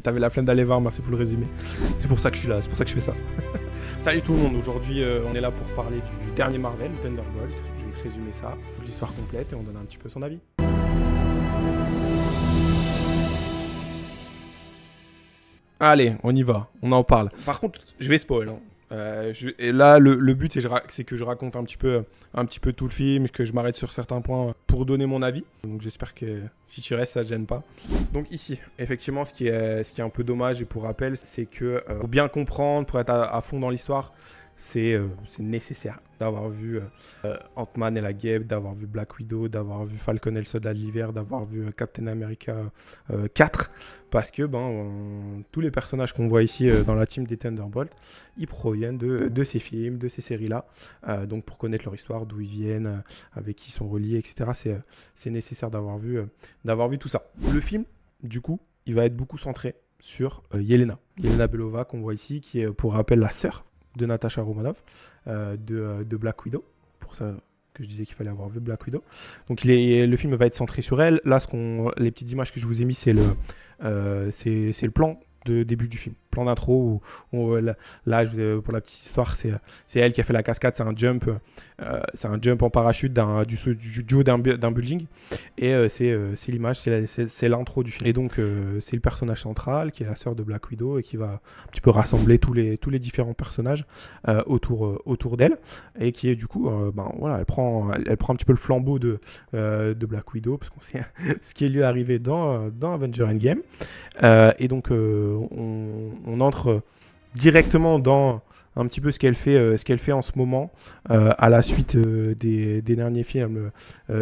T'avais la flemme d'aller voir, merci pour le résumé. C'est pour ça que je suis là, c'est pour ça que je fais ça. Salut tout le monde, aujourd'hui on est là pour parler du dernier Marvel, Thunderbolt. Je vais te résumer ça, l'histoire complète et on donne un petit peu son avis. Allez, on y va, on en parle. Par contre, je vais spoil. Hein. Et là, le but, c'est que je raconte un petit peu tout le film, que je m'arrête sur certains points pour donner mon avis. Donc j'espère que si tu restes, ça ne gêne pas. Donc ici, effectivement, ce qui est un peu dommage, et pour rappel, c'est que pour bien comprendre, pour être à fond dans l'histoire, c'est nécessaire d'avoir vu Ant-Man et la Guêpe, d'avoir vu Black Widow, d'avoir vu Falcon et le Soldat de l'Hiver, d'avoir vu Captain America 4, parce que tous les personnages qu'on voit ici dans la team des Thunderbolts, ils proviennent de ces films, de ces séries-là. Donc pour connaître leur histoire, d'où ils viennent, avec qui ils sont reliés, etc., c'est nécessaire d'avoir vu tout ça. Le film, du coup, il va être beaucoup centré sur Yelena Belova, qu'on voit ici, qui est, pour rappel, la sœur de Natasha Romanoff, de Black Widow. Pour ça que je disais qu'il fallait avoir vu Black Widow. Donc le film va être centré sur elle. Là, les petites images que je vous ai mis, c'est le plan de début du film, plan d'intro où là, pour la petite histoire, c'est elle qui a fait la cascade. C'est un jump en parachute du haut d'un building, et c'est l'image, c'est l'intro du film. Et donc c'est le personnage central qui est la sœur de Black Widow et qui va un petit peu rassembler tous les différents personnages autour d'elle, et qui est du coup voilà, elle prend un petit peu le flambeau de Black Widow, parce qu'on sait ce qui est lui arrivé dans Avengers Endgame. Et donc on entre directement dans un petit peu ce qu'elle fait en ce moment, à la suite des derniers films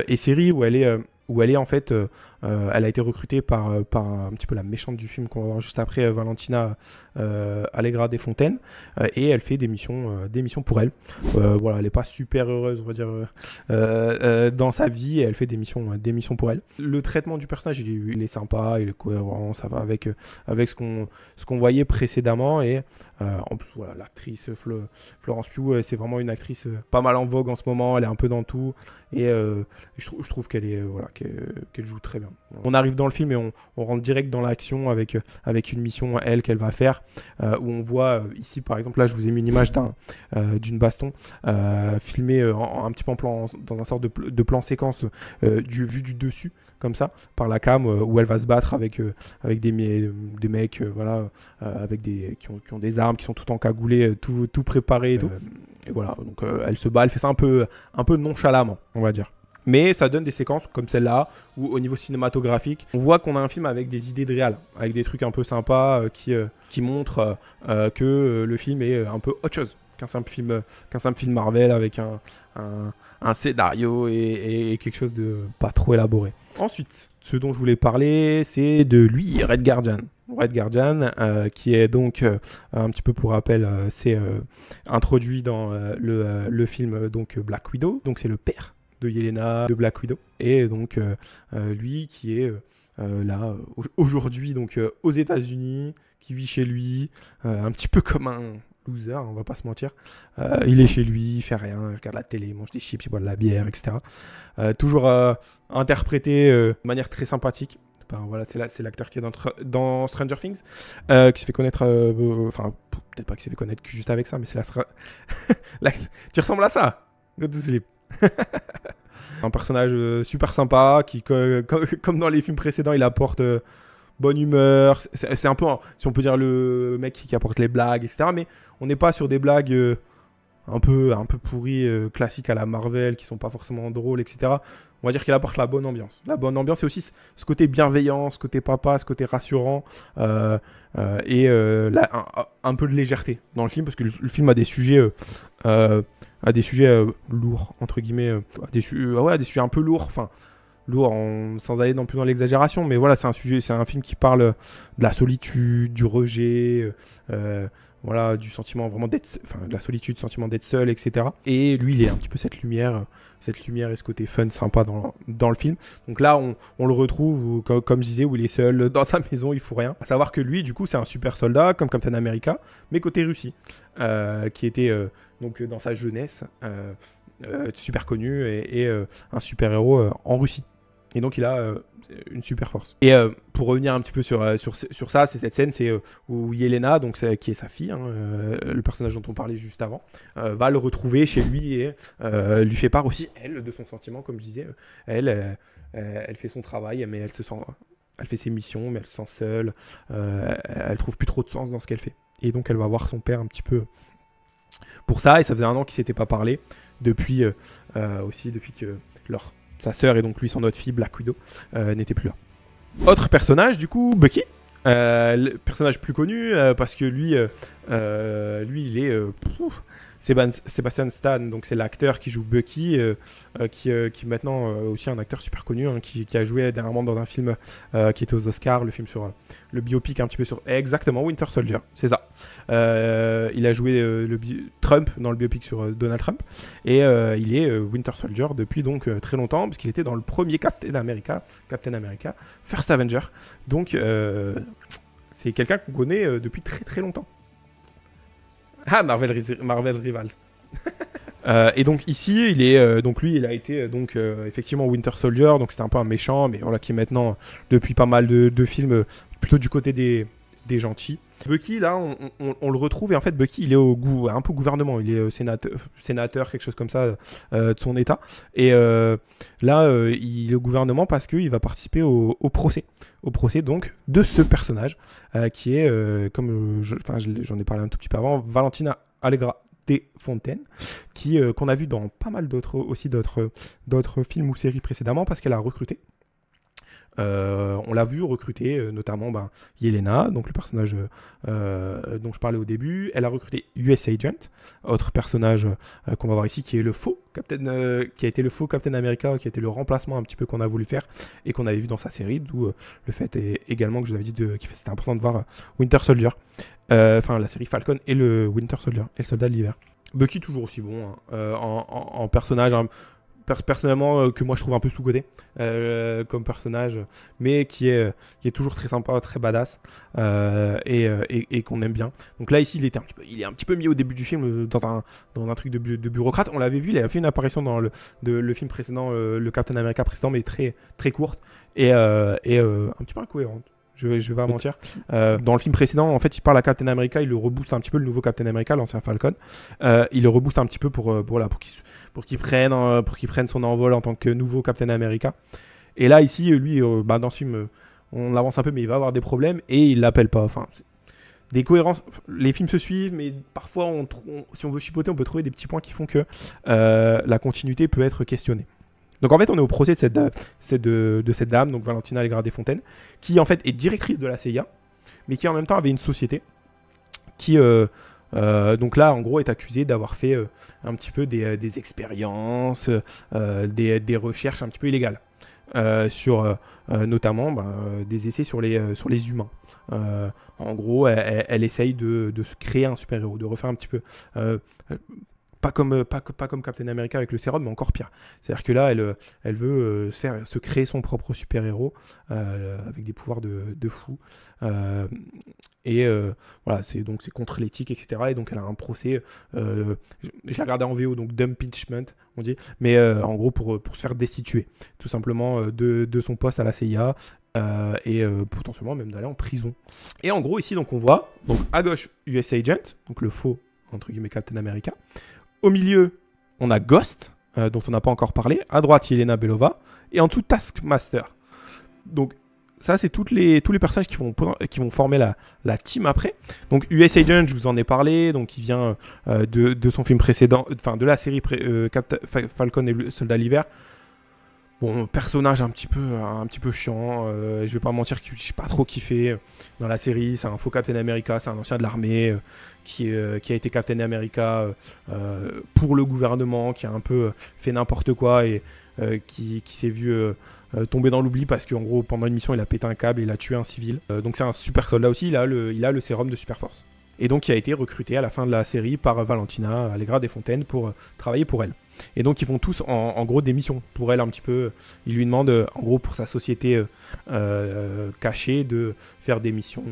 et séries, où elle est en fait, elle a été recrutée par un petit peu la méchante du film qu'on va voir juste après, Valentina Allegra des Fontaines, et elle fait des missions pour elle. Voilà, elle n'est pas super heureuse, on va dire, dans sa vie, et elle fait des missions pour elle. Le traitement du personnage, il est sympa, il est cohérent, ça va avec ce qu'on voyait précédemment, et en plus, voilà, l'actrice Florence Pugh, c'est vraiment une actrice pas mal en vogue en ce moment, elle est un peu dans tout, et je trouve qu'elle joue très bien. On arrive dans le film et on rentre direct dans l'action avec une mission, qu'elle va faire, où on voit ici, par exemple, là je vous ai mis une image d'une baston filmée un petit peu dans un sorte de plan séquence vu du dessus, comme ça, par la cam, où elle va se battre avec des mecs voilà, qui ont des armes, qui sont tout encagoulés, tout préparé, et tout. Et voilà, donc elle se bat, elle fait ça un peu nonchalamment, on va dire. Mais ça donne des séquences comme celle-là, où au niveau cinématographique, on voit qu'on a un film avec des idées de réal, avec des trucs un peu sympas qui montrent que le film est un peu autre chose qu'un simple film Marvel, avec un scénario et quelque chose de pas trop élaboré. Ensuite, ce dont je voulais parler, c'est de lui, Red Guardian. Red Guardian, qui est donc, un petit peu pour rappel, c'est introduit dans le film donc Black Widow, donc c'est le père de Yelena, de Black Widow, et donc lui qui est là aujourd'hui, donc aux États-Unis, qui vit chez lui, un petit peu comme un loser, on va pas se mentir. Il est chez lui, il fait rien, il regarde la télé, il mange des chips, il boit de la bière, etc. Toujours interprété de manière très sympathique. Voilà, c'est l'acteur qui est dans Stranger Things, qui s'est fait connaître, enfin peut-être pas qui s'est fait connaître juste avec ça, mais c'est tu ressembles à ça, Go to sleep. Un personnage super sympa qui, comme dans les films précédents, il apporte bonne humeur. C'est un peu, si on peut dire, le mec qui apporte les blagues, etc. Mais on n'est pas sur des blagues un peu pourries, classiques à la Marvel, qui sont pas forcément drôles, etc. On va dire qu'il apporte la bonne ambiance. La bonne ambiance, c'est aussi ce côté bienveillant, ce côté papa, ce côté rassurant, et un peu de légèreté dans le film, parce que le film a des sujets lourds, entre guillemets, des sujets un peu lourds, enfin lourd, sans aller non plus dans l'exagération, mais voilà, c'est un film qui parle de la solitude, du rejet, voilà, du sentiment vraiment de la solitude, sentiment d'être seul, etc. Et lui, il est un petit peu cette lumière et ce côté fun, sympa dans le film. Donc là, on le retrouve, comme je disais, où il est seul dans sa maison, il fout rien. À savoir que lui, du coup, c'est un super soldat, comme Captain America, mais côté Russie, qui était donc dans sa jeunesse super connu, et un super héros en Russie. Et donc il a une super force. Et pour revenir un petit peu sur ça, c'est cette scène, c'est où Yelena, donc qui est sa fille, hein, le personnage dont on parlait juste avant, va le retrouver chez lui et lui fait part aussi, elle, de son sentiment, comme je disais. Elle fait son travail, mais elle fait ses missions, mais elle se sent seule. Elle trouve plus trop de sens dans ce qu'elle fait. Et donc elle va voir son père un petit peu pour ça. Et ça faisait 1 an qu'ils ne s'étaient pas parlé depuis que sa sœur et donc lui son autre fille Black Widow n'était plus là. Autre personnage du coup, Bucky. Le personnage plus connu parce que lui il est Sebastian Stan, donc c'est l'acteur qui joue Bucky, qui maintenant aussi un acteur super connu, hein, qui a joué dernièrement dans un film qui était aux Oscars, le film sur le biopic un petit peu sur exactement Winter Soldier, c'est ça. Il a joué Trump dans le biopic sur Donald Trump et il est Winter Soldier depuis donc très longtemps parce qu'il était dans le premier Captain America First Avenger, donc c'est quelqu'un qu'on connaît depuis très très longtemps. Ah, Marvel Rivals. Et donc ici, il a été effectivement Winter Soldier, donc c'était un peu un méchant, mais voilà, qui est maintenant depuis pas mal de films plutôt du côté des gentils. Bucky, là, on le retrouve, et en fait, Bucky, il est un peu gouvernement, il est sénateur, quelque chose comme ça, de son état. Et là, il est au gouvernement parce qu'il va participer au procès. Au procès, donc, de ce personnage, qui est, j'en ai parlé un tout petit peu avant, Valentina Allegra de Fontaine, qu'on a vu dans pas mal d'autres films ou séries précédemment, parce qu'elle a recruté. On l'a vu recruter notamment Yelena, donc le personnage dont je parlais au début. Elle a recruté US Agent, autre personnage qu'on va voir ici, qui est qui a été le faux Captain America, qui a été le remplacement un petit peu qu'on a voulu faire et qu'on avait vu dans sa série, d'où le fait également que je vous avais dit que c'était important de voir Winter Soldier, la série Falcon et le Winter Soldier et le soldat de l'hiver. Bucky toujours aussi bon, hein, en personnage, hein, personnellement que moi je trouve un peu sous-côté comme personnage, mais qui est toujours très sympa, très badass, et qu'on aime bien. Donc là ici il est un petit peu mis au début du film dans un truc de bureaucrate. On l'avait vu, il avait fait une apparition dans le film précédent, le Captain America précédent, mais très très courte et un petit peu incohérente. Je vais pas mentir. Dans le film précédent, en fait, il parle à Captain America, il le rebooste un petit peu, le nouveau Captain America, l'ancien Falcon. Il le rebooste un petit peu pour qu'il prenne son envol en tant que nouveau Captain America. Et là, ici, lui, dans ce film, on avance un peu, mais il va avoir des problèmes et il l'appelle pas. Enfin, des cohérences. Les films se suivent, mais parfois, si on veut chipoter, on peut trouver des petits points qui font que la continuité peut être questionnée. Donc en fait, on est au procès de cette dame, donc Valentina Allegra de Fontaine, qui en fait est directrice de la CIA, mais qui en même temps avait une société qui, donc là, en gros, est accusée d'avoir fait un petit peu des expériences, des recherches un petit peu illégales, sur notamment des essais sur les humains. En gros, elle essaye de se créer un super-héros, de refaire un petit peu... pas comme Captain America avec le sérum, mais encore pire. C'est-à-dire que là, elle veut se créer son propre super-héros avec des pouvoirs de fou. Voilà, c'est contre l'éthique, etc. Et donc elle a un procès. J'ai regardé en VO, donc d'impeachment, on dit. Mais en gros, pour se faire destituer, tout simplement, de son poste à la CIA. Et potentiellement même d'aller en prison. Et en gros, ici, donc on voit, donc à gauche, US Agent, donc le faux, entre guillemets, Captain America. Au milieu, on a Ghost, dont on n'a pas encore parlé. À droite, Yelena Belova. Et en dessous, Taskmaster. Donc, ça, c'est tous les personnages qui vont former la team après. Donc, US Agent, je vous en ai parlé. Donc, il vient de son film précédent, enfin, de la série Falcon et le Soldat d'hiver. Bon, personnage un petit peu chiant. Je vais pas mentir que j'ai pas trop kiffé dans la série. C'est un faux Captain America, c'est un ancien de l'armée qui a été Captain America pour le gouvernement, qui a un peu fait n'importe quoi et qui s'est vu tomber dans l'oubli parce qu'en gros pendant une mission il a pété un câble et il a tué un civil. Donc c'est un super soldat aussi. Il a le sérum de super force. Et donc il a été recruté à la fin de la série par Valentina Allegra de Fontaine pour travailler pour elle. Et donc ils font tous en gros des missions pour elle un petit peu. Ils lui demandent en gros pour sa société cachée de faire des missions.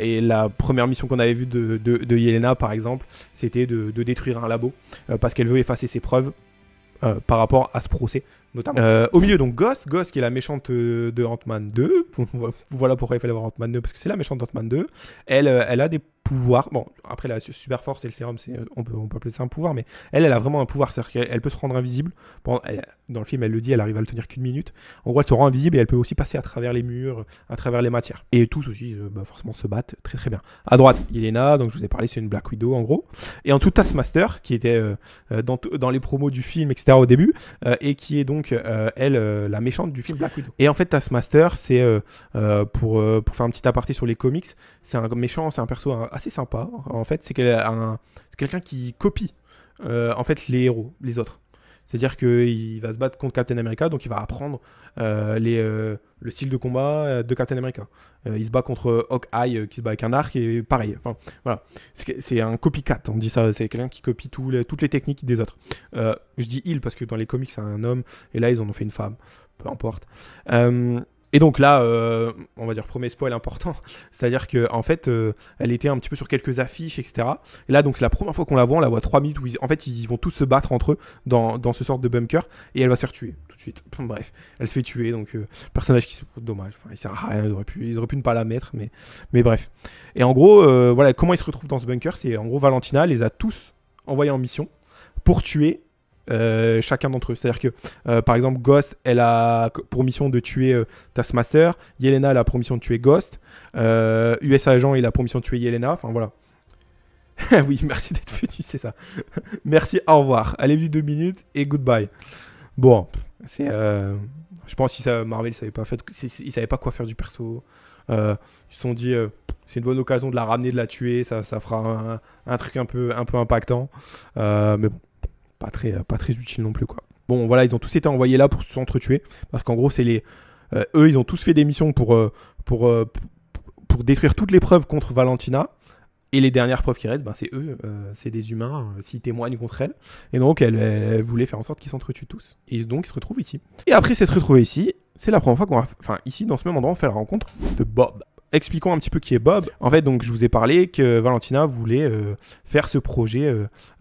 Et la première mission qu'on avait vue de Yelena par exemple, c'était de détruire un labo parce qu'elle veut effacer ses preuves par rapport à ce procès notamment. Au milieu, donc Ghost qui est la méchante de Ant-Man 2. Voilà pourquoi il fallait voir Ant-Man 2, parce que c'est la méchante d'Ant-Man 2. Elle a des pouvoirs. Bon, après la super force et le sérum, on peut appeler ça un pouvoir, mais elle a vraiment un pouvoir. C'est-à-dire qu'elle peut se rendre invisible. Dans le film, elle le dit, elle arrive à le tenir qu'une minute. En gros, elle se rend invisible et elle peut aussi passer à travers les murs, à travers les matières. Et tous aussi, forcément, se battent très très bien. À droite, Yelena, donc je vous ai parlé, c'est une Black Widow en gros. Et en dessous, Taskmaster, qui était dans les promos du film, etc. au début, et qui est donc, la méchante du film Black Widow. Et en fait, Taskmaster, c'est, pour faire un petit aparté sur les comics, c'est un méchant, c'est un perso assez sympa. En fait, c'est quelqu'un qui copie en fait les héros, les autres. C'est-à-dire qu'il va se battre contre Captain America, donc il va apprendre le style de combat de Captain America. Il se bat contre Hawkeye, qui se bat avec un arc, et pareil. Enfin, voilà. C'est un copycat, on dit ça. C'est quelqu'un qui copie toutes les techniques des autres. Je dis il parce que dans les comics, c'est un homme, et là, ils en ont fait une femme. Peu importe. Et donc là, on va dire premier spoil important, c'est-à-dire qu'en fait, elle était un petit peu sur quelques affiches, etc. Et là, donc c'est la première fois qu'on la voit, on la voit 3 minutes où ils vont tous se battre entre eux dans ce sorte de bunker, et elle va se faire tuer tout de suite. Bref, elle se fait tuer, donc personnage qui se dommage, enfin, il sert à rien, ils auraient pu ne pas la mettre, mais bref. Et en gros, voilà, comment ils se retrouvent dans ce bunker, c'est en gros Valentina les a tous envoyés en mission pour tuer chacun d'entre eux. C'est-à-dire que, par exemple, Ghost, elle a pour mission de tuer Taskmaster. Yelena, elle a pour mission de tuer Ghost. US Agent, il a pour mission de tuer Yelena. Enfin, voilà. Oui, merci d'être venu, c'est ça. Merci, au revoir. Allez, vu 2 minutes et goodbye. Bon, c'est... je pense que Marvel, ils savaient pas quoi faire du perso. Ils se sont dit... c'est une bonne occasion de la ramener, de la tuer. Ça fera un truc un peu impactant. Mais bon. Pas très utile non plus, quoi. Bon, voilà, ils ont tous été envoyés là pour s'entretuer, parce qu'en gros, c'est eux, ils ont tous fait des missions pour détruire toutes les preuves contre Valentina, et les dernières preuves qui restent, c'est eux, c'est des humains, s'ils témoignent contre elle, et donc elle voulait faire en sorte qu'ils s'entretuent tous, et donc ils se retrouvent ici. Et après s'être retrouvés ici, c'est la première fois ici, dans ce même endroit, on fait la rencontre de Bob. Expliquons un petit peu qui est Bob. En fait, donc, je vous ai parlé que Valentina voulait faire ce projet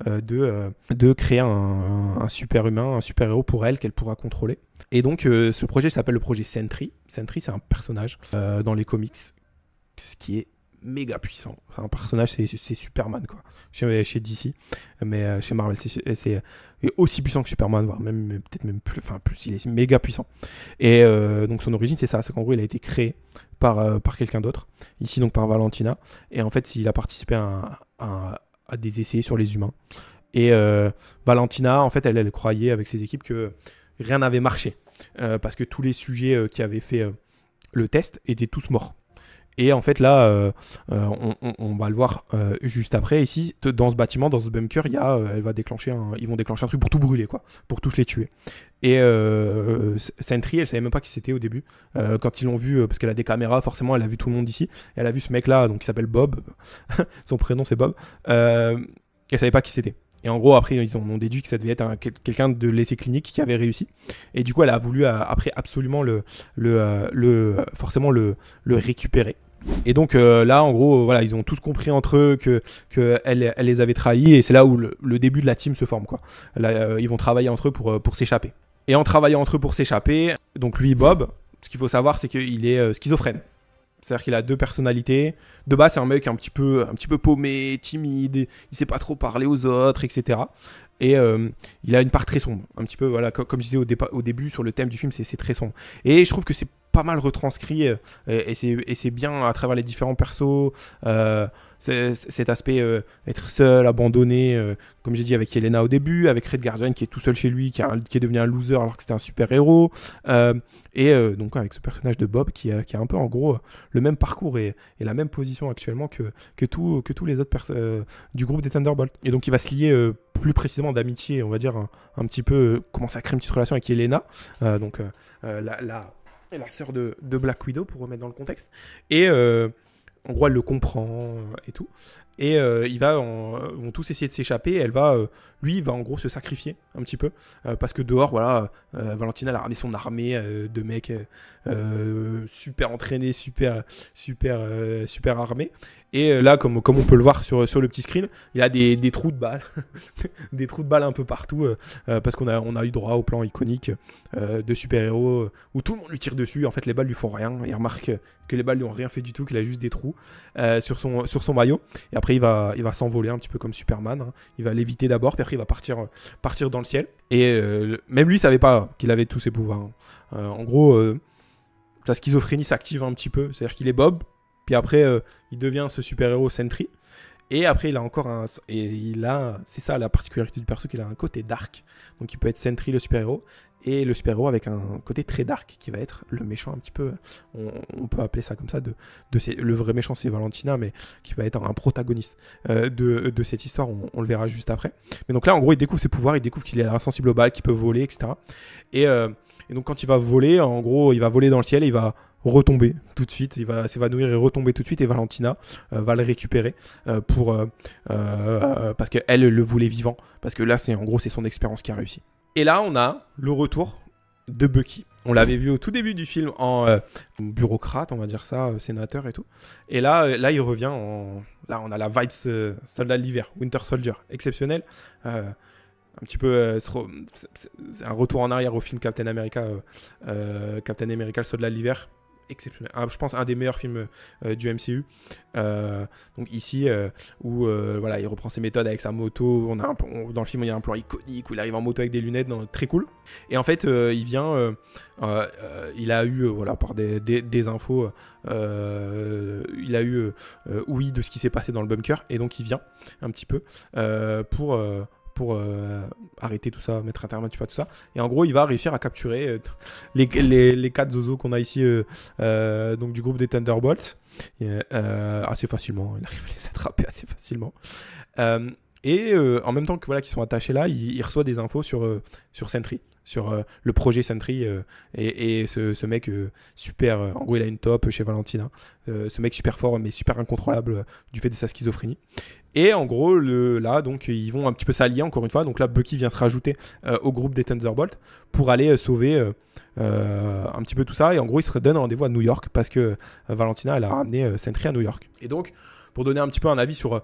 de créer un super-humain, un super-héros pour elle, qu'elle pourra contrôler. Et donc, ce projet s'appelle le projet Sentry. Sentry, c'est un personnage dans les comics, ce qui est méga puissant. C'est un personnage, c'est Superman, quoi. Chez DC, mais chez Marvel, c'est aussi puissant que Superman, voire peut-être même plus, il est méga puissant. Et donc son origine, c'est ça, c'est qu'en gros, il a été créé par quelqu'un d'autre, ici donc par Valentina, et en fait, il a participé à des essais sur les humains. Et Valentina, en fait, elle croyait avec ses équipes que rien n'avait marché, parce que tous les sujets qui avaient fait le test étaient tous morts. Et en fait, là, on va le voir juste après. Ici, dans ce bâtiment, dans ce bunker, ils vont déclencher un truc pour tout brûler, quoi, pour tous les tuer. Et Sentry, elle savait même pas qui c'était au début. Quand ils l'ont vu, parce qu'elle a des caméras, forcément, elle a vu tout le monde ici. Et elle a vu ce mec-là, donc qui s'appelle Bob. Son prénom, c'est Bob. Elle savait pas qui c'était. Et en gros, après, ils ont déduit que ça devait être quelqu'un de l'essai clinique qui avait réussi. Et du coup, elle a voulu, après, absolument forcément le récupérer. Et donc là, en gros, voilà, ils ont tous compris entre eux que elle les avait trahis, et c'est là où le début de la team se forme, quoi. Là, ils vont travailler entre eux pour s'échapper. Et en travaillant entre eux pour s'échapper, donc lui, Bob, ce qu'il faut savoir, c'est qu'il est schizophrène. C'est-à-dire qu'il a 2 personnalités. De base, c'est un mec un petit peu paumé, timide, il sait pas trop parler aux autres, etc. Et il a une part très sombre, un petit peu, voilà, comme je disais au début sur le thème du film, c'est très sombre. Et je trouve que c'est pas mal retranscrit, et c'est bien à travers les différents persos, cet aspect être seul, abandonné, comme j'ai dit avec Yelena au début, avec Red Guardian qui est tout seul chez lui, qui est devenu un loser alors que c'était un super héros, et donc avec ce personnage de Bob qui a un peu en gros le même parcours et la même position actuellement que tous les autres du groupe des Thunderbolts. Et donc il va se lier plus précisément d'amitié, on va dire un petit peu, commencer à créer une petite relation avec Yelena, donc la sœur de Black Widow, pour remettre dans le contexte. Et en gros, elle le comprend et tout. Et vont tous essayer de s'échapper. Lui, il va en gros se sacrifier un petit peu. Parce que dehors, voilà, Valentina elle a ramené son armée de mecs super entraînés, super armés. Et là, comme on peut le voir sur le petit screen, il y a des trous de balles. Des trous de balles un peu partout. Parce qu'on a eu droit au plan iconique de super-héros où tout le monde lui tire dessus. En fait, les balles lui font rien. Il remarque que les balles lui ont rien fait du tout, qu'il a juste des trous sur son maillot. Et après, il va s'envoler un petit peu comme Superman. Hein. Il va l'éviter d'abord, puis après, il va partir dans le ciel. Et même lui, il savait pas qu'il avait tous ses pouvoirs. Hein. En gros, sa schizophrénie s'active un petit peu. C'est-à-dire qu'il est Bob, puis après, il devient ce super-héros Sentry. Et après, il a encore un... c'est ça la particularité du perso, qu'il a un côté dark. Donc, il peut être Sentry, le super-héros, et le super-héros avec un côté très dark, qui va être le méchant un petit peu... On peut appeler ça comme ça. Le vrai méchant, c'est Valentina, mais qui va être un protagoniste de cette histoire. On le verra juste après. Mais donc là, en gros, il découvre ses pouvoirs, il découvre qu'il est insensible aux balles, qu'il peut voler, etc. Et donc, quand il va voler, en gros, il va voler dans le ciel, et il va retomber tout de suite, il va s'évanouir et retomber tout de suite, et Valentina va le récupérer parce qu'elle le voulait vivant, parce que là c'est son expérience qui a réussi. Et là on a le retour de Bucky. On l'avait vu au tout début du film en bureaucrate, on va dire ça, sénateur et tout. Et là il revient là on a la vibes soldat de l'hiver, Winter Soldier, exceptionnel. Un petit peu, c'est un retour en arrière au film Captain America, le soldat de l'hiver. Exceptionnel. Je pense un des meilleurs films du MCU. Donc ici, où voilà, il reprend ses méthodes avec sa moto. Dans le film, il y a un plan iconique où il arrive en moto avec des lunettes, très cool. Et en fait, il vient, il a eu, voilà, par des infos, il a eu ouï de ce qui s'est passé dans le bunker, et donc il vient un petit peu pour arrêter tout ça, mettre un terme à tout ça. Et en gros, il va réussir à capturer les 4 zozos qu'on a ici, donc du groupe des Thunderbolts, assez facilement. Il arrive à les attraper assez facilement. Et en même temps que voilà, qu'ils sont attachés là, il reçoit des infos sur Sentry, sur le projet Sentry, et ce mec super, en gros il a une top chez Valentina, ce mec super fort mais super incontrôlable du fait de sa schizophrénie. Et en gros là donc ils vont un petit peu s'allier encore une fois, donc là Bucky vient se rajouter au groupe des Thunderbolts pour aller sauver un petit peu tout ça, et en gros ils se donnent rendez-vous à New York parce que Valentina elle a ramené Sentry à New York. Et donc pour donner un petit peu un avis sur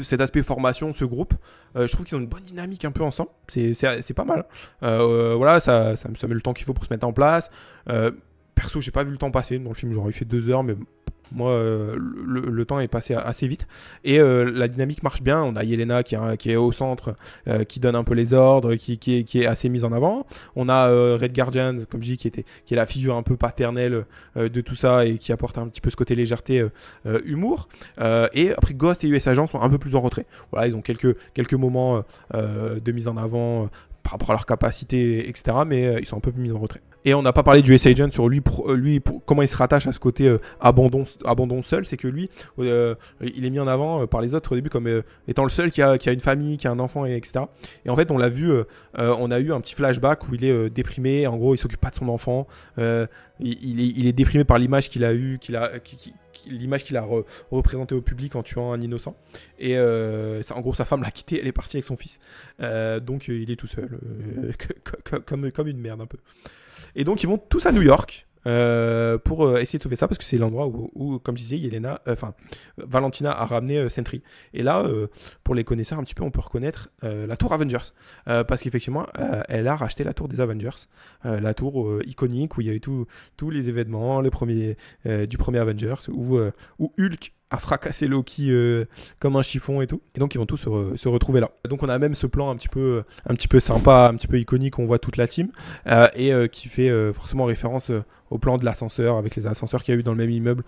cet aspect formation, ce groupe, je trouve qu'ils ont une bonne dynamique un peu ensemble, c'est pas mal. Voilà, ça met le temps qu'il faut pour se mettre en place. Perso, j'ai pas vu le temps passer dans le film, j'aurais fait 2 heures, mais moi, le temps est passé assez vite. Et la dynamique marche bien. On a Yelena qui est au centre, qui donne un peu les ordres, qui est assez mise en avant. On a Red Guardian, comme je dis, qui est la figure un peu paternelle de tout ça, et qui apporte un petit peu ce côté légèreté, humour. Et après, Ghost et US Agent sont un peu plus en retrait. Voilà, ils ont quelques moments de mise en avant par rapport à leur capacité, etc. Mais ils sont un peu mis en retrait. Et on n'a pas parlé du US Agent sur lui, comment il se rattache à ce côté abandon seul. C'est que lui, il est mis en avant par les autres au début comme étant le seul qui a une famille, qui a un enfant, etc. Et en fait, on l'a vu, on a eu un petit flashback où il est déprimé. En gros, il s'occupe pas de son enfant. Il est déprimé par l'image qu'il a eue, l'image qu'il a représentée au public en tuant un innocent. Et en gros, sa femme l'a quitté, elle est partie avec son fils. Donc il est tout seul, comme une merde un peu. Et donc ils vont tous à New York pour essayer de sauver ça, parce que c'est l'endroit où comme je disais, Valentina a ramené Sentry. Et là, pour les connaisseurs un petit peu, on peut reconnaître la tour Avengers, parce qu'effectivement elle a racheté la tour des Avengers, la tour iconique où il y a eu tous les événements, du premier Avengers, où Hulk a fracassé Loki comme un chiffon et tout. Et donc ils vont tous se retrouver là. Donc on a même ce plan un petit peu sympa, un petit peu iconique, où on voit toute la team, et qui fait forcément référence au plan de l'ascenseur, avec les ascenseurs qu'il y a eu dans le même immeuble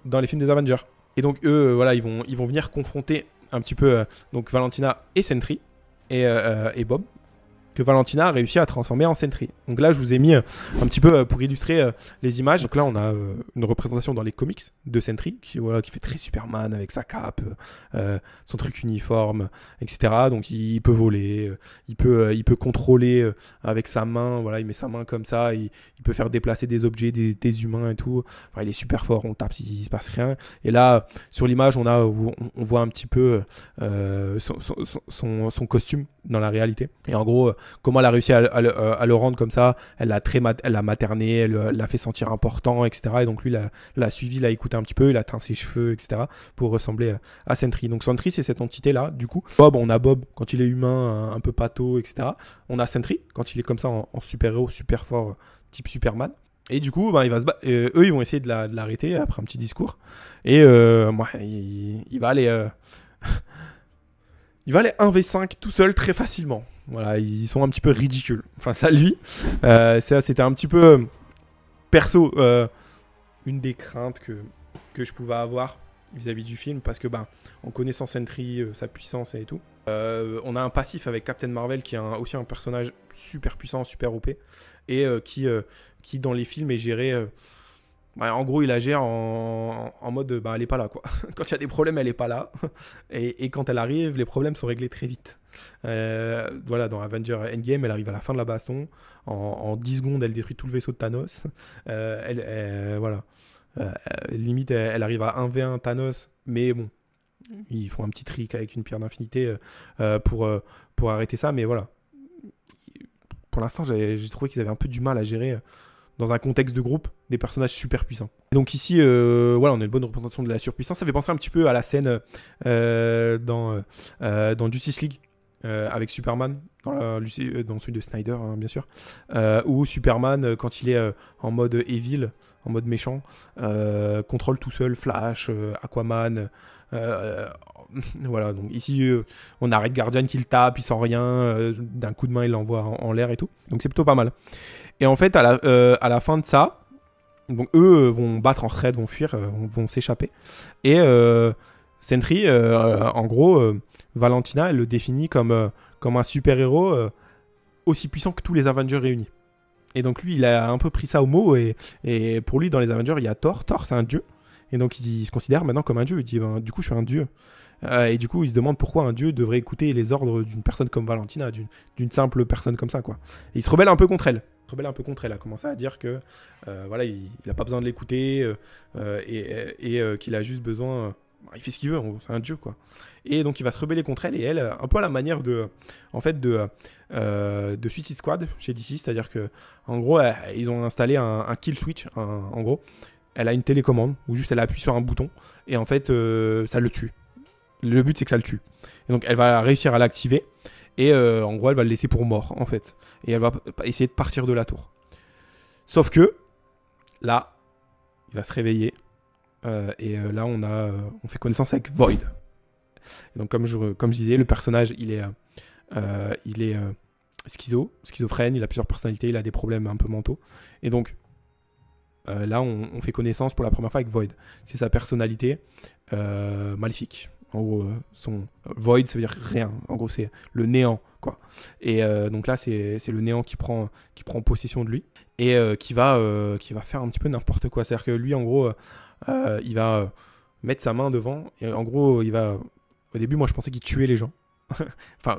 dans les films des Avengers. Et donc eux, voilà, ils vont venir confronter un petit peu donc Valentina et Sentry et Bob. que Valentina a réussi à transformer en Sentry. Donc là, je vous ai mis un petit peu pour illustrer les images. Donc là, on a une représentation dans les comics de Sentry qui fait très Superman avec sa cape, son truc uniforme, etc. Donc il peut voler, il peut contrôler avec sa main. Voilà, il met sa main comme ça, il peut faire déplacer des objets, des humains et tout. Enfin, il est super fort, on tape, il se passe rien. Et là, sur l'image, on voit un petit peu son costume dans la réalité. Et en gros, comment elle a réussi à le rendre comme ça, elle l'a materné, elle l'a fait sentir important, etc. Et donc lui l'a suivi, l'a écouté un petit peu, il a teint ses cheveux, etc. pour ressembler à Sentry. Donc Sentry, c'est cette entité-là, du coup. Bob, on a Bob quand il est humain, un peu pâteau, etc. On a Sentry quand il est comme ça en super-héros, super fort, type Superman. Et du coup, il va eux, ils vont essayer de l'arrêter après un petit discours. Et il va aller... il va aller 1v5 tout seul très facilement. Voilà, ils sont un petit peu ridicules. Enfin, ça, lui, c'était un petit peu perso, une des craintes que je pouvais avoir vis-à-vis du film, parce que en connaissant Sentry, sa puissance et tout, on a un passif avec Captain Marvel qui est aussi un personnage super puissant, super OP, et qui dans les films est géré... en gros, il la gère en mode elle est pas là, quoi. Quand il y a des problèmes, elle est pas là. Et quand elle arrive, les problèmes sont réglés très vite. Voilà, dans Avengers Endgame, elle arrive à la fin de la baston. En 10 secondes, elle détruit tout le vaisseau de Thanos. Voilà. Limite, elle arrive à 1v1 Thanos. Mais bon, ils font un petit trick avec une pierre d'infinité pour arrêter ça. Mais voilà. Pour l'instant, j'ai trouvé qu'ils avaient un peu du mal à gérer... dans un contexte de groupe, des personnages super puissants. Et donc ici, on a une bonne représentation de la surpuissance. Ça fait penser un petit peu à la scène dans Justice League, avec Superman, dans celui de Snyder, hein, bien sûr, où Superman, quand il est en mode evil, en mode méchant, contrôle tout seul Flash, Aquaman... voilà, donc ici on a Red Guardian qui le tape, il sent rien, d'un coup de main il l'envoie en l'air et tout, donc c'est plutôt pas mal. Et en fait à la fin de ça, donc eux vont battre en retraite, vont fuir, vont s'échapper, et Sentry, en gros, Valentina, elle le définit comme un super héros aussi puissant que tous les Avengers réunis. Et donc lui il a un peu pris ça au mot, et pour lui dans les Avengers il y a Thor c'est un dieu. Et donc il se considère maintenant comme un dieu. Il dit du coup je suis un dieu. Et du coup il se demande pourquoi un dieu devrait écouter les ordres d'une personne comme Valentina, d'une simple personne comme ça, quoi. Et il se rebelle un peu contre elle. Il a commencé à dire que voilà, il n'a pas besoin de l'écouter et qu'il a juste besoin... il fait ce qu'il veut, c'est un dieu, quoi. Et donc il va se rebeller contre elle, et elle, un peu à la manière de Suicide Squad chez DC, c'est-à-dire que en gros ils ont installé un kill switch, en gros. Elle a une télécommande où juste elle appuie sur un bouton et en fait ça le tue. Le but c'est que ça le tue. Et donc elle va réussir à l'activer et en gros elle va le laisser pour mort en fait. Et elle va essayer de partir de la tour. Sauf que là, il va se réveiller et là on fait connaissance avec Void. Et donc comme je disais, le personnage il est schizophrène, il a plusieurs personnalités, il a des problèmes un peu mentaux. Et donc là, on fait connaissance pour la première fois avec Void. C'est sa personnalité maléfique. En gros, son Void, ça veut dire rien. En gros, c'est le néant, quoi. Et donc là, c'est le néant qui prend possession de lui et qui va faire un petit peu n'importe quoi. C'est-à-dire que lui, en gros, il va mettre sa main devant et en gros, il va... Au début, moi, je pensais qu'il tuait les gens. Enfin...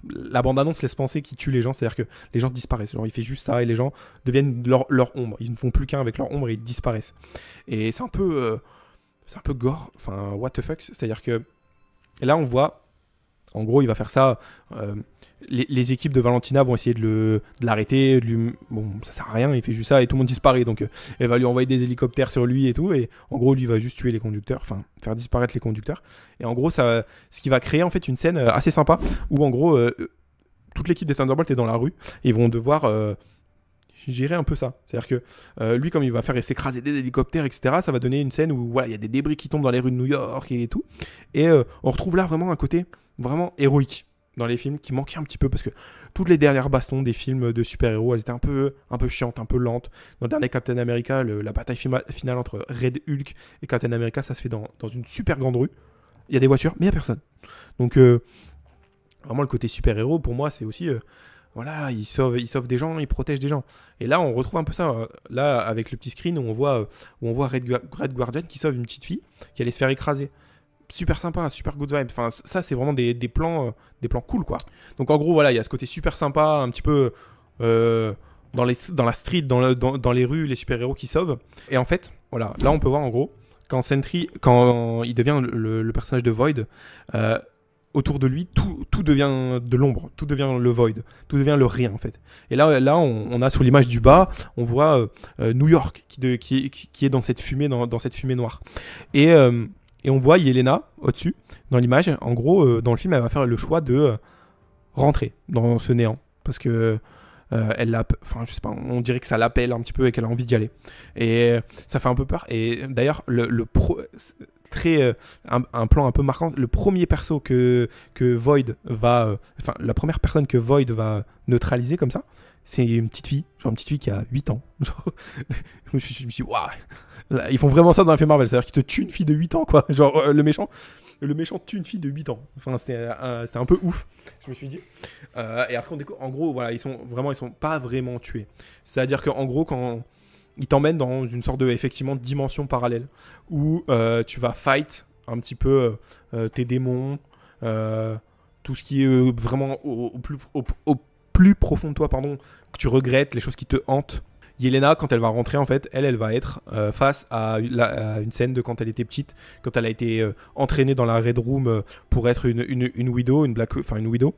la bande-annonce laisse penser qu'il tue les gens, c'est-à-dire que les gens disparaissent. Genre, il fait juste ça et les gens deviennent leur ombre. Ils ne font plus qu'un avec leur ombre et ils disparaissent. Et c'est un peu gore. Enfin, what the fuck. C'est-à-dire que et là, on voit, en gros, il va faire ça. Les équipes de Valentina vont essayer de l'arrêter. Bon, ça sert à rien, il fait juste ça et tout le monde disparaît. Donc, elle va lui envoyer des hélicoptères sur lui et tout. Et en gros, lui va juste tuer les conducteurs, enfin, faire disparaître les conducteurs. Et en gros, ce qui va créer en fait une scène assez sympa où en gros, toute l'équipe des Thunderbolts est dans la rue et ils vont devoir gérer un peu ça. C'est-à-dire que lui, comme il va faire s'écraser des hélicoptères, etc., ça va donner une scène où voilà, il y a des débris qui tombent dans les rues de New York et tout. Et on retrouve là vraiment un côté vraiment héroïque dans les films qui manquait un petit peu parce que toutes les dernières bastons des films de super-héros, elles étaient un peu chiantes, un peu lentes. Dans le dernier Captain America, la bataille finale entre Red Hulk et Captain America, ça se fait dans une super grande rue. Il y a des voitures, mais il n'y a personne. Donc Vraiment, le côté super-héros, pour moi, c'est aussi... voilà, il sauve des gens, il protège des gens. Et là, on retrouve un peu ça. Là, avec le petit screen où on voit Red Guardian qui sauve une petite fille qui allait se faire écraser. Super sympa, super good vibe. Enfin, ça, c'est vraiment des plans cool, quoi. Donc, en gros, voilà, il y a ce côté super sympa, un petit peu dans la street, dans les rues, les super-héros qui sauvent. Et en fait, voilà, là, on peut voir, en gros, quand Sentry, quand il devient le personnage de Void, autour de lui, tout devient de l'ombre, tout devient le void, tout devient le rien en fait. Et là on a sur l'image du bas, on voit New York qui est dans cette fumée, dans cette fumée noire. Et on voit Yelena au-dessus, dans l'image. En gros, dans le film, elle va faire le choix de rentrer dans ce néant. Parce que enfin, je sais pas, on dirait que ça l'appelle un petit peu et qu'elle a envie d'y aller. Et ça fait un peu peur. Et d'ailleurs, un plan un peu marquant, le premier perso que Void va... Enfin, la première personne que Void va neutraliser comme ça, c'est une petite fille. Genre une petite fille qui a 8 ans. Genre, je me suis dit, waouh, ils font vraiment ça dans la film Marvel. C'est-à-dire qu'ils te tuent une fille de 8 ans, quoi. Genre, le méchant tue une fille de 8 ans. Enfin, c'était un peu ouf, je me suis dit. Et après, en gros, voilà, ils sont pas vraiment tués. C'est-à-dire qu'en gros, quand ils t'emmènent dans une sorte de, effectivement, dimension parallèle où tu vas fight un petit peu tes démons, tout ce qui est vraiment au plus profond de toi, pardon, que tu regrettes, les choses qui te hantent. Yelena, quand elle va rentrer, en fait, elle va être face à une scène de quand elle était petite, quand elle a été entraînée dans la Red Room pour être une Widow, une Widow.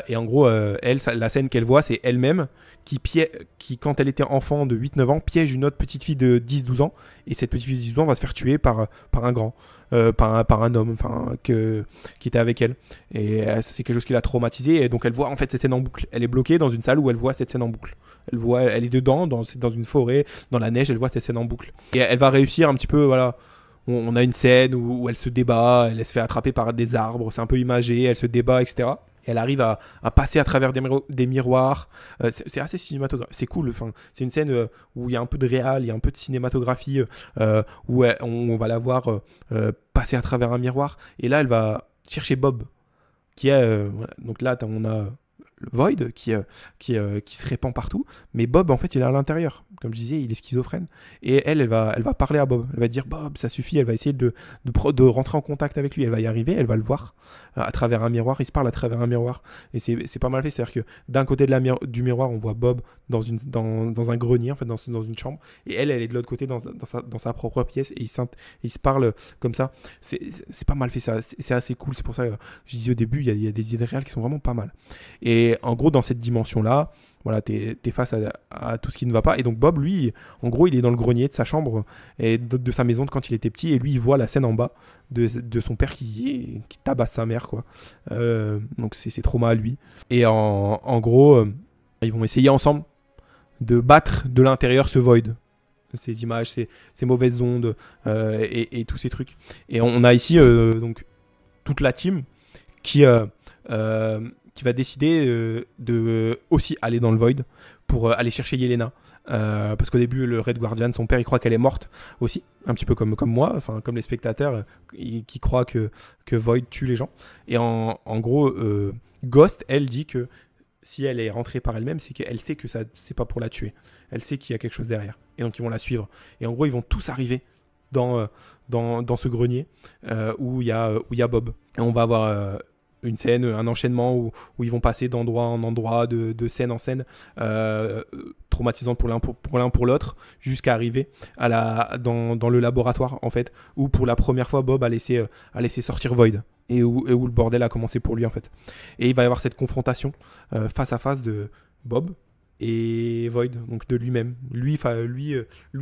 Et en gros, la scène qu'elle voit, c'est elle-même qui, quand elle était enfant de 8-9 ans, piège une autre petite fille de 10-12 ans. Et cette petite fille de 10 ans va se faire tuer par un grand, par un homme qui était avec elle. Et c'est quelque chose qui l'a traumatisée. Et donc, elle voit en fait cette scène en boucle. Elle est bloquée dans une salle où elle voit cette scène en boucle. Elle est dedans, dans une forêt, dans la neige, elle voit cette scène en boucle. Et elle va réussir un petit peu, voilà. On a une scène où elle se débat, elle se fait attraper par des arbres, c'est un peu imagé, elle se débat, etc. Et elle arrive à passer à travers des miroirs. C'est assez cinématographique, c'est cool. Enfin, c'est une scène où il y a un peu de réal, il y a un peu de cinématographie, où on va la voir passer à travers un miroir. Et là, elle va chercher Bob, qui est... voilà. Donc là, on a... le Void qui se répand partout, mais Bob en fait il est à l'intérieur, comme je disais, il est schizophrène, et elle va parler à Bob, elle va dire Bob ça suffit, elle va essayer de rentrer en contact avec lui, elle va y arriver, elle va le voir à travers un miroir, ils se parlent à travers un miroir, et c'est pas mal fait, c'est à dire que d'un côté du miroir on voit Bob dans un grenier, en fait dans une chambre, et elle est de l'autre côté dans sa propre pièce, et ils se parlent comme ça, c'est pas mal fait, c'est assez cool, c'est pour ça que je disais au début, il y a des idées réelles qui sont vraiment pas mal. Et en gros, dans cette dimension-là, voilà, t'es face à tout ce qui ne va pas. Et donc Bob, lui, en gros, il est dans le grenier de sa chambre et de sa maison de quand il était petit. Et lui, il voit la scène en bas de son père qui tabasse sa mère, quoi. Donc c'est trauma à lui. Et en gros, ils vont essayer ensemble de battre de l'intérieur ce void. Ces images, ces mauvaises ondes et tous ces trucs. Et on a ici donc toute la team qui va décider de aussi aller dans le Void pour aller chercher Yelena. Parce qu'au début, le Red Guardian, son père, il croit qu'elle est morte aussi, un petit peu comme moi, enfin comme les spectateurs qui croient que Void tue les gens. Et en gros, Ghost, elle dit que si elle est rentrée par elle-même, c'est qu'elle sait que ça, c'est pas pour la tuer. Elle sait qu'il y a quelque chose derrière. Et donc ils vont la suivre. Et en gros, ils vont tous arriver dans ce grenier où il y a Bob. Et on va avoir une scène, un enchaînement où ils vont passer d'endroit en endroit, de scène en scène, traumatisante pour l'un pour l'autre, jusqu'à arriver dans le laboratoire, en fait, où pour la première fois, Bob a laissé sortir Void, et où le bordel a commencé pour lui, en fait. Et il va y avoir cette confrontation face à face de Bob et Void, donc de lui-même, lui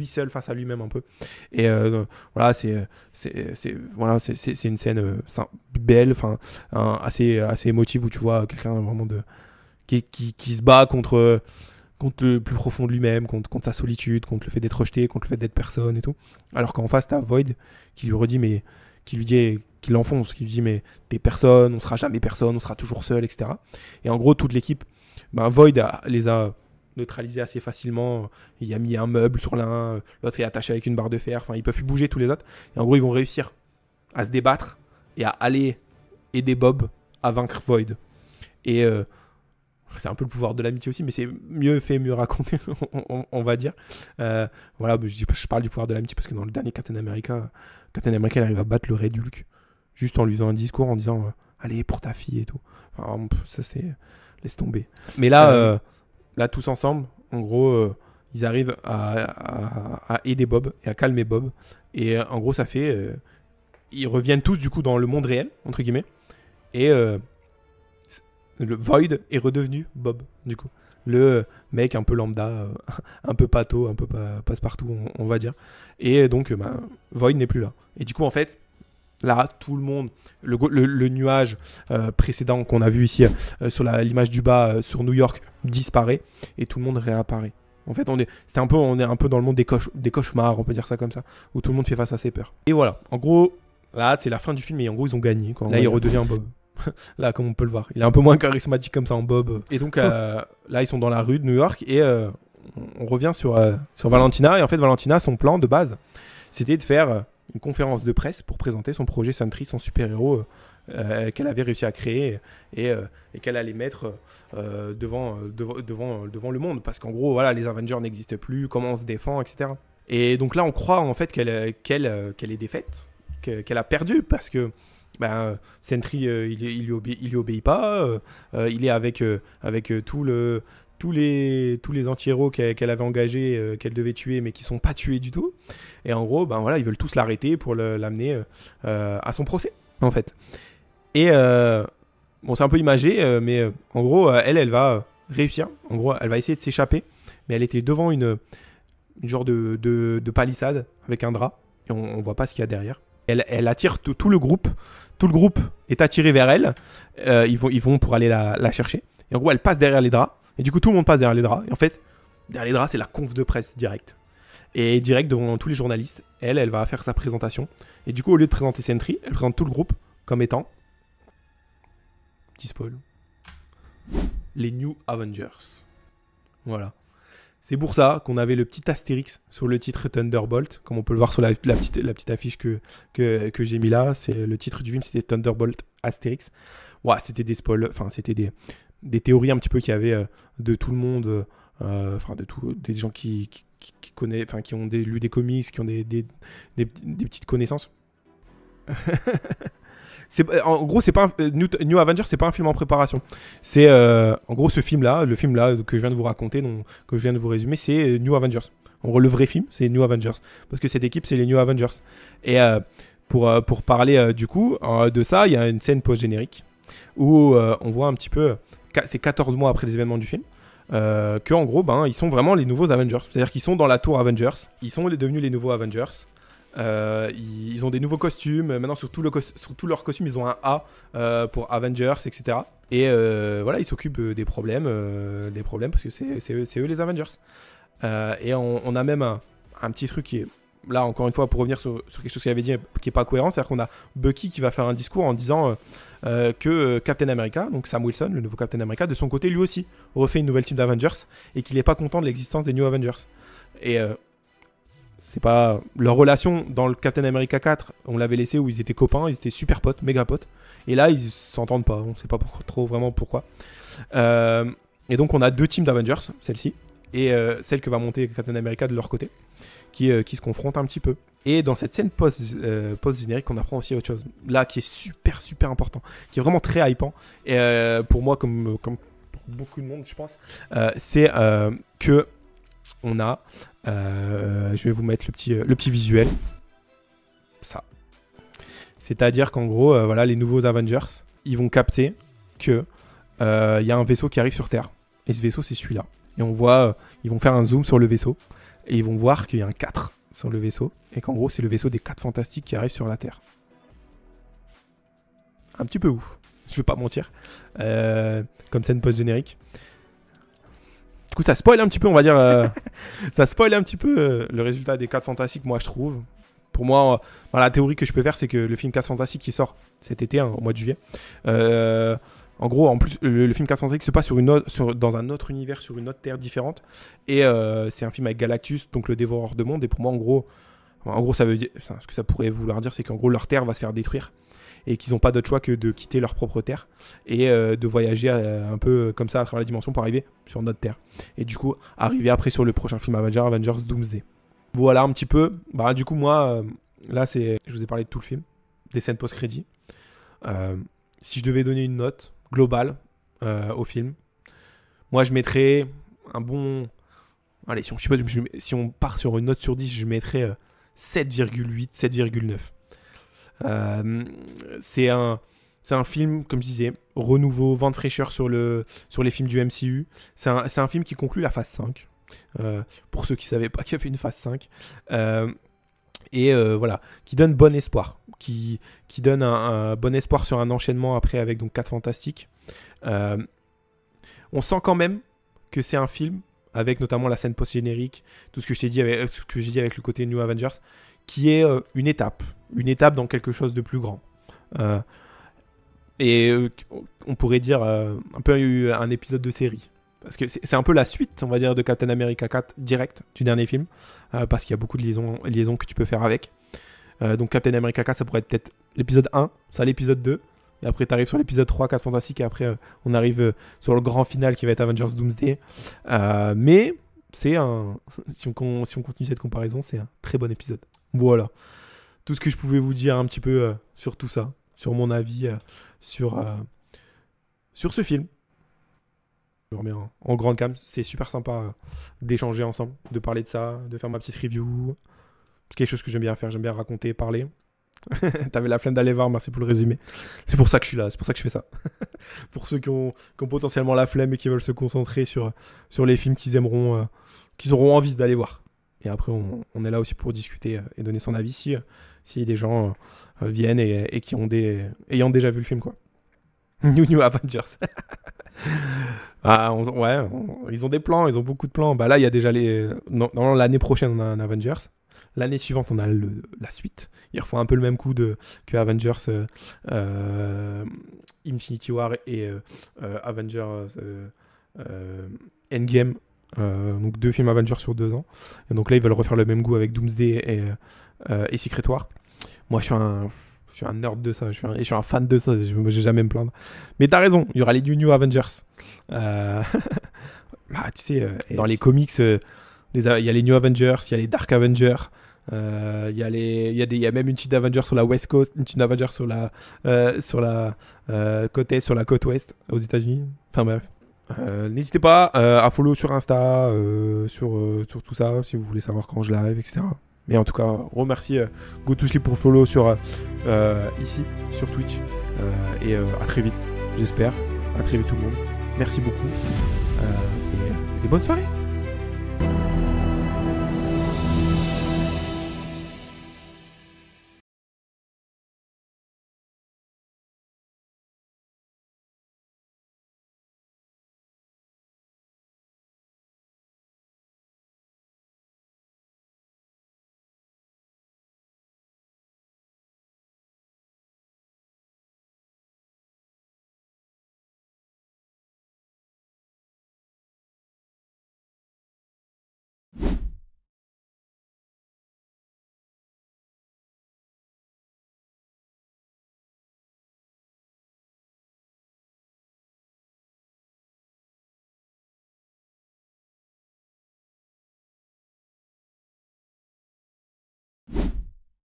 seul face à lui-même un peu. Et voilà, c'est une scène belle, enfin assez émotive, où tu vois quelqu'un vraiment qui se bat contre le plus profond de lui-même, contre sa solitude, contre le fait d'être rejeté, contre le fait d'être personne et tout. Alors qu'en face t'as Void qui lui redit qui l'enfonce, qui lui dit mais t'es personne, on sera jamais personne, on sera toujours seul, etc. Et en gros toute l'équipe, Void les a neutralisés assez facilement. Il a mis un meuble sur l'un, l'autre est attaché avec une barre de fer, enfin ils peuvent plus bouger tous les autres. Et en gros ils vont réussir à se débattre et à aller aider Bob à vaincre Void. Et c'est un peu le pouvoir de l'amitié aussi, mais c'est mieux fait, mieux raconté, on va dire. Voilà, je parle du pouvoir de l'amitié parce que dans le dernier Captain America il arrive à battre le Red Hulk juste en lui faisant un discours en disant allez pour ta fille et tout. Enfin, ça c'est laisse tomber. Mais là, là tous ensemble, en gros, ils arrivent à aider Bob et à calmer Bob. Et en gros, ça fait ils reviennent tous du coup dans le monde réel entre guillemets. Et le Void est redevenu Bob, du coup. Le mec un peu lambda, un peu pâteau, un peu passe-partout, on va dire. Et donc, Void n'est plus là. Et du coup, en fait, là, tout le monde, le nuage précédent qu'on a vu ici sur l'image du bas sur New York disparaît et tout le monde réapparaît. En fait, on est un peu dans le monde des cauchemars, on peut dire ça comme ça, où tout le monde fait face à ses peurs. Et voilà, en gros, là, c'est la fin du film et en gros, ils ont gagné, quoi. Là, il redevient Bob. Là, comme on peut le voir. Il est un peu moins charismatique comme ça en Bob. Et donc, là, ils sont dans la rue de New York et on revient sur Valentina. Et en fait, Valentina, son plan de base, c'était de faire une conférence de presse pour présenter son projet Sentry, son super-héros qu'elle avait réussi à créer et qu'elle allait mettre devant le monde. Parce qu'en gros, voilà, les Avengers n'existent plus, comment on se défend, etc. Et donc là, on croit en fait qu'elle est défaite, qu'elle a perdu parce que Sentry, il lui obéit pas. Il est avec tous les anti-héros qu'elle avait engagés, qu'elle devait tuer, mais qui sont pas tués du tout. Et en gros, voilà, ils veulent tous l'arrêter pour l'amener à son procès, en fait. Et bon, c'est un peu imagé, mais en gros, elle va réussir. En gros, elle va essayer de s'échapper, mais elle était devant une genre de palissade avec un drap, et on voit pas ce qu'il y a derrière. Elle attire tout le groupe. Tout le groupe est attiré vers elle. Ils vont pour aller la chercher. Et en gros, elle passe derrière les draps. Et du coup, tout le monde passe derrière les draps. Et en fait, derrière les draps, c'est la conf de presse directe. Et direct devant tous les journalistes, elle va faire sa présentation. Et du coup, au lieu de présenter Sentry, elle présente tout le groupe comme étant... Petit spoil. Les New Avengers. Voilà. C'est pour ça qu'on avait le petit astérix sur le titre Thunderbolt, comme on peut le voir sur la petite affiche que j'ai mis là. C'est le titre du film, c'était Thunderbolt Astérix. Ouais, c'était des spoils, enfin c'était des théories un petit peu qu'il y avait de tout le monde, enfin des gens qui connaissent, enfin qui ont lu des comics, qui ont des petites connaissances. En gros, c'est pas New Avengers, c'est pas un film en préparation. C'est en gros ce film-là, le film là que je viens de vous raconter, que je viens de vous résumer, c'est New Avengers. En gros, le vrai film, c'est New Avengers, parce que cette équipe, c'est les New Avengers. Et pour parler du coup de ça, il y a une scène post-générique où on voit un petit peu, c'est 14 mois après les événements du film, que en gros, ils sont vraiment les nouveaux Avengers. C'est-à-dire qu'ils sont dans la tour Avengers, ils sont devenus les nouveaux Avengers. Ils ont des nouveaux costumes. Maintenant, sur tous leurs costumes, ils ont un A pour Avengers, etc. Et voilà, ils s'occupent des problèmes parce que c'est eux les Avengers. Et on a même un petit truc qui est là, encore une fois, pour revenir sur quelque chose qu'il avait dit qui n'est pas cohérent. C'est-à-dire qu'on a Bucky qui va faire un discours en disant que Captain America, donc Sam Wilson, le nouveau Captain America, de son côté, lui aussi, refait une nouvelle team d'Avengers et qu'il n'est pas content de l'existence des New Avengers. Et c'est pas leur relation dans le Captain America 4, on l'avait laissé où ils étaient copains, ils étaient super potes, méga potes, et là ils s'entendent pas, on sait pas trop vraiment pourquoi. Et donc on a deux teams d'Avengers, celle-ci et celle que va monter Captain America de leur côté, qui se confrontent un petit peu. Et dans cette scène post-générique, on apprend aussi autre chose là qui est super important, qui est vraiment très hypant, et pour moi comme pour beaucoup de monde je pense, c'est que on a je vais vous mettre le petit visuel. Ça. C'est-à-dire qu'en gros, voilà, les nouveaux Avengers, ils vont capter que y a un vaisseau qui arrive sur Terre. Et ce vaisseau, c'est celui-là. Et on voit, ils vont faire un zoom sur le vaisseau. Et ils vont voir qu'il y a un 4 sur le vaisseau. Et qu'en gros, c'est le vaisseau des 4 Fantastiques qui arrive sur la Terre. Un petit peu ouf. Je vais pas mentir. Comme scène post-générique. Du coup, ça spoil un petit peu, on va dire. Ça spoil un petit peu le résultat des 4 Fantastiques, moi, je trouve. Pour moi, la théorie que je peux faire, c'est que le film 4 Fantastiques qui sort cet été, au mois de juillet. En gros, en plus, le film 4 Fantastiques se passe dans un autre univers, sur une autre terre différente. Et c'est un film avec Galactus, donc le dévoreur de monde. Et pour moi, en gros, ça veut dire, ce que ça pourrait vouloir dire, c'est qu'en gros, leur terre va se faire détruire. et qu'ils n'ont pas d'autre choix que de quitter leur propre terre et de voyager un peu comme ça à travers la dimension pour arriver sur notre terre. Et du coup, arriver après sur le prochain film Avengers Doomsday. Voilà un petit peu. Bah, du coup, moi, là, je vous ai parlé de tout le film, des scènes post-crédit. Si je devais donner une note globale au film, moi, je mettrais un bon... Allez, si on part sur une note sur 10, je mettrais 7,8, 7,9. C'est un film, comme je disais, renouveau, vent de fraîcheur sur les films du MCU. C'est un film qui conclut la phase 5. Pour ceux qui ne savaient pas qu'il y avait une phase 5. Voilà, qui donne bon espoir. Qui donne un bon espoir sur un enchaînement après avec donc 4 Fantastiques. On sent quand même que c'est un film, avec notamment la scène post-générique, tout ce que j'ai dit avec le côté New Avengers, qui est une étape dans quelque chose de plus grand. On pourrait dire un peu un épisode de série. Parce que c'est un peu la suite, on va dire, de Captain America 4 direct du dernier film, parce qu'il y a beaucoup de liaisons que tu peux faire avec. Donc Captain America 4, ça pourrait être peut-être l'épisode 1, ça l'épisode 2, et après tu arrives sur l'épisode 3, 4 Fantastiques, et après on arrive sur le grand final qui va être Avengers Doomsday. Mais c'est si on continue cette comparaison, c'est un très bon épisode. Voilà. Tout ce que je pouvais vous dire un petit peu sur tout ça, sur mon avis sur ce film. Je remets en grande cam, c'est super sympa d'échanger ensemble, de parler de ça, de faire ma petite review. C'est quelque chose que j'aime bien faire, j'aime bien raconter, parler. T'avais la flemme d'aller voir, merci pour le résumé. C'est pour ça que je suis là, c'est pour ça que je fais ça. Pour ceux qui ont potentiellement la flemme et qui veulent se concentrer sur les films qu'ils aimeront, qu'ils auront envie d'aller voir. Et après, on est là aussi pour discuter et donner son avis si des gens viennent et qui ayant déjà vu le film, quoi. New Avengers. Ils ont des plans, ils ont beaucoup de plans. Bah là, il y a déjà non, l'année prochaine, on a un Avengers. L'année suivante, on a la suite. Ils refont un peu le même coup que Avengers Infinity War et Avengers Endgame. Donc 2 films Avengers sur 2 ans. Et donc là, ils veulent refaire le même goût avec Doomsday et Secret War. Moi, je suis un nerd de ça, je suis un fan de ça, je vais jamais me plaindre. Mais t'as raison, il y aura les New Avengers. Bah, tu sais, dans les comics, il y a les New Avengers, il y a les Dark Avengers, il y a même une petite Avenger sur la West Coast, une petite Avenger sur la côte est, sur la côte ouest aux États-Unis. Enfin bref. N'hésitez pas à follow sur Insta, sur tout ça, si vous voulez savoir quand je live, etc. Mais en tout cas, remercie Go To Sleep pour follow ici, sur Twitch. Et à très vite, j'espère. À très vite tout le monde. Merci beaucoup. Et bonne soirée.